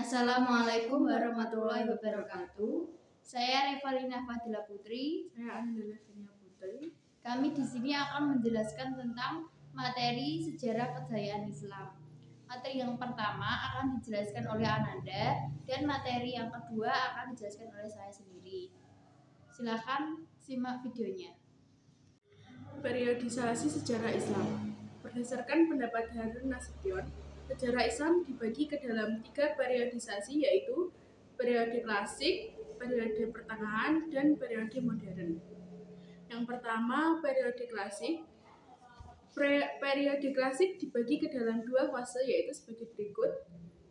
Assalamualaikum warahmatullahi wabarakatuh. Saya Revalina Fadila Putri. Saya Ananda Vina Putri. Kami di sini akan menjelaskan tentang materi sejarah kejayaan Islam. Materi yang pertama akan dijelaskan oleh Ananda dan materi yang kedua akan dijelaskan oleh saya sendiri. Silakan simak videonya. Periodisasi sejarah Islam. Berdasarkan pendapat Harun Nasution, sejarah Islam dibagi ke dalam 3 periodisasi, yaitu periode klasik, periode pertengahan, dan periode modern. Yang pertama, periode klasik. Periode klasik dibagi ke dalam 2 fase, yaitu sebagai berikut.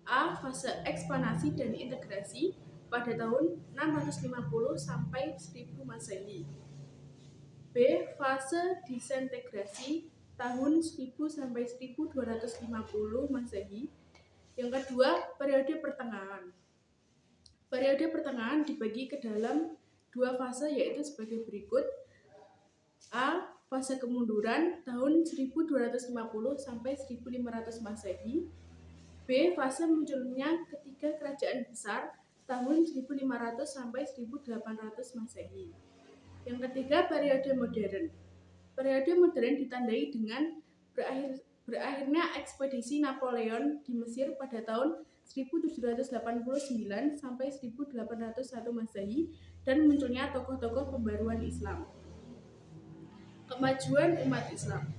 A. Fase ekspansi dan integrasi pada tahun 650 sampai 1000 Masehi. B. Fase disintegrasi tahun 1000 sampai 1250 Masehi. Yang kedua, periode pertengahan. Periode pertengahan dibagi ke dalam 2 fase, yaitu sebagai berikut. A. Fase kemunduran tahun 1250 sampai 1500 Masehi. B. Fase munculnya ketiga kerajaan besar tahun 1500 sampai 1800 Masehi. Yang ketiga, periode modern. Periode modern ditandai dengan berakhirnya ekspedisi Napoleon di Mesir pada tahun 1789 sampai 1801 Masehi dan munculnya tokoh-tokoh pembaruan Islam. Kemajuan umat Islam.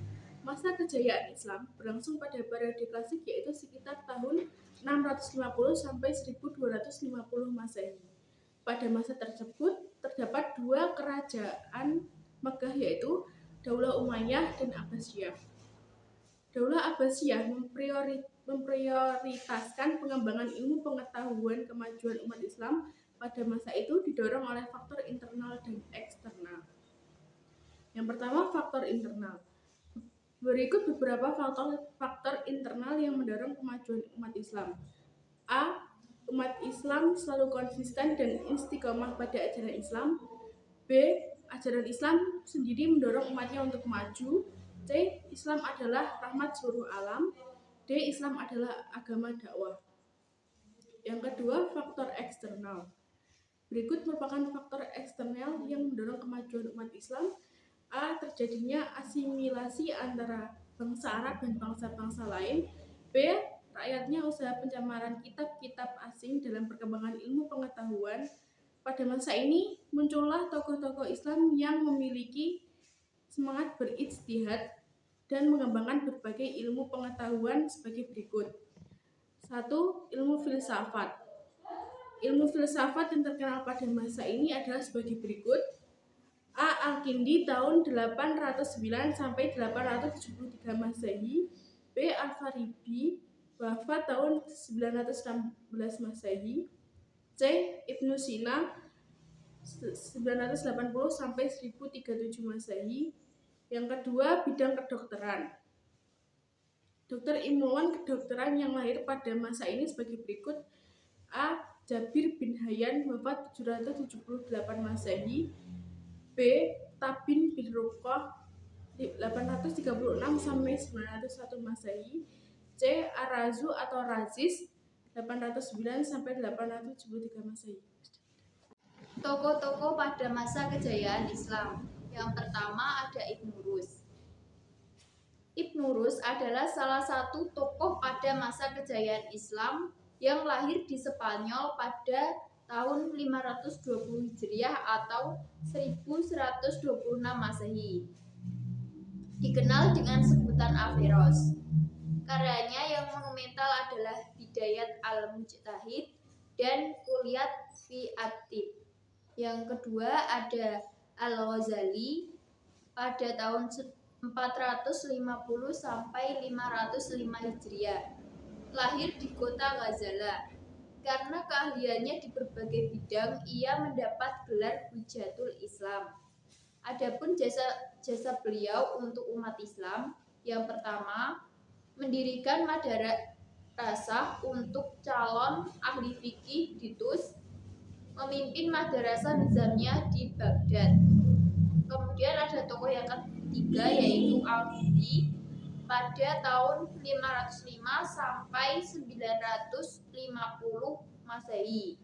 Masa kejayaan Islam berlangsung pada periode klasik, yaitu sekitar tahun 650 sampai 1250 Masehi. Pada masa tersebut terdapat 2 kerajaan Mekah, yaitu Daulah Umayyah dan Abbasiyah. Daulah Abbasiyah memprioritaskan pengembangan ilmu pengetahuan. Kemajuan umat Islam pada masa itu didorong oleh faktor internal dan eksternal. Yang pertama, faktor internal. Berikut beberapa faktor internal yang mendorong kemajuan umat Islam. A. Umat Islam selalu konsisten dan istiqomah pada ajaran Islam. B. Ajaran Islam sendiri mendorong umatnya untuk maju. C. Islam adalah rahmat seluruh alam. D. Islam adalah agama dakwah. Yang kedua, faktor eksternal. Berikut merupakan faktor eksternal yang mendorong kemajuan umat Islam. A. Terjadinya asimilasi antara bangsa Arab dan bangsa-bangsa lain. B. Rakyatnya usaha pencemaran kitab-kitab asing dalam perkembangan ilmu pengetahuan. Pada masa ini muncullah tokoh-tokoh Islam yang memiliki semangat berijtihad dan mengembangkan berbagai ilmu pengetahuan sebagai berikut. 1. Ilmu filsafat. Ilmu filsafat yang terkenal pada masa ini adalah sebagai berikut. A. Al-Kindi tahun 809 sampai 873 Masehi. B. Al-Farabi wafat tahun 916 Masehi. C. Ibnu Sina 980 sampai 1037 Masehi. Yang kedua, bidang kedokteran. Dr. Ilmuwan kedokteran yang lahir pada masa ini sebagai berikut. A. Jabir bin Hayyan wafat 778 Masehi. B. Tabin bin Ruqah 836 sampai 901 Masehi. C. Ar-Razu atau Razis 809 sampai 873 Masehi. Tokoh-tokoh pada masa kejayaan Islam. Yang pertama ada Ibnu Rus. Ibnu Rus adalah salah satu tokoh pada masa kejayaan Islam yang lahir di Spanyol pada tahun 520 Hijriah atau 1126 Masehi. Dikenal dengan sebutan Averroes. Karyanya yang monumental adalah Bidayat al-Mujtahid dan Kulliyat fi at-Tibb. Yang kedua ada Al-Ghazali pada tahun 450 sampai 505 Hijriah. Lahir di kota Ghazala. Karena keahliannya di berbagai bidang, ia mendapat gelar Hujatul Islam. Adapun jasa beliau untuk umat Islam, yang pertama, mendirikan madrasah untuk calon ahli fikih di Tus, memimpin madrasah Nizamiyah di Baghdad. Kemudian ada tokoh yang ketiga, yaitu Al-Kindi pada tahun 505 sampai 950 Masehi.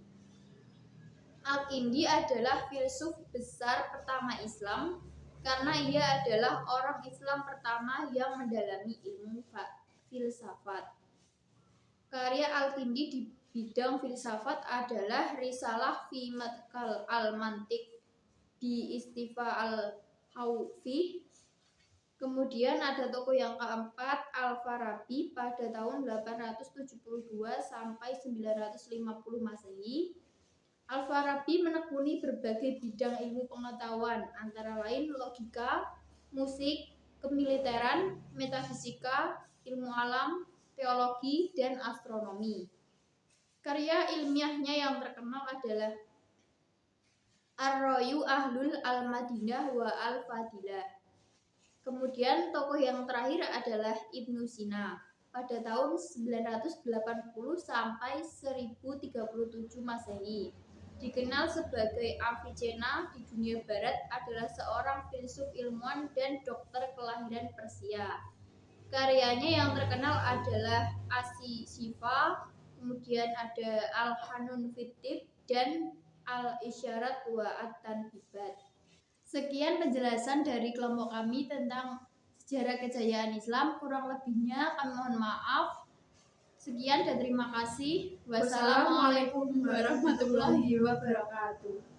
Al-Kindi adalah filsuf besar pertama Islam karena ia adalah orang Islam pertama yang mendalami ilmu filsafat. Karya Al-Kindi di bidang filsafat adalah Risalah fi Madkhal al-Mantiq di Istifa al-Hawfi. Kemudian ada tokoh yang keempat, Al-Farabi pada tahun 872 sampai 950 Masehi. Al-Farabi menekuni berbagai bidang ilmu pengetahuan, antara lain logika, musik, kemiliteran, metafisika, ilmu alam, teologi, dan astronomi. Karya ilmiahnya yang terkenal adalah Ar-Rayu Ahlul Al-Madinah wa Al-Fadilah. Kemudian tokoh yang terakhir adalah Ibnu Sina pada tahun 980 sampai 1037 Masehi. Dikenal sebagai Avicenna di dunia barat, adalah seorang filsuf ilmuwan dan dokter kelahiran Persia. Karyanya yang terkenal adalah As-Sifa, kemudian ada Al-Hanun fit Tib dan Al-Isyarat wa At-Tanbibat. Sekian penjelasan dari kelompok kami tentang sejarah kejayaan Islam. Kurang lebihnya kami mohon maaf. Sekian dan terima kasih. Wassalamualaikum warahmatullahi wabarakatuh.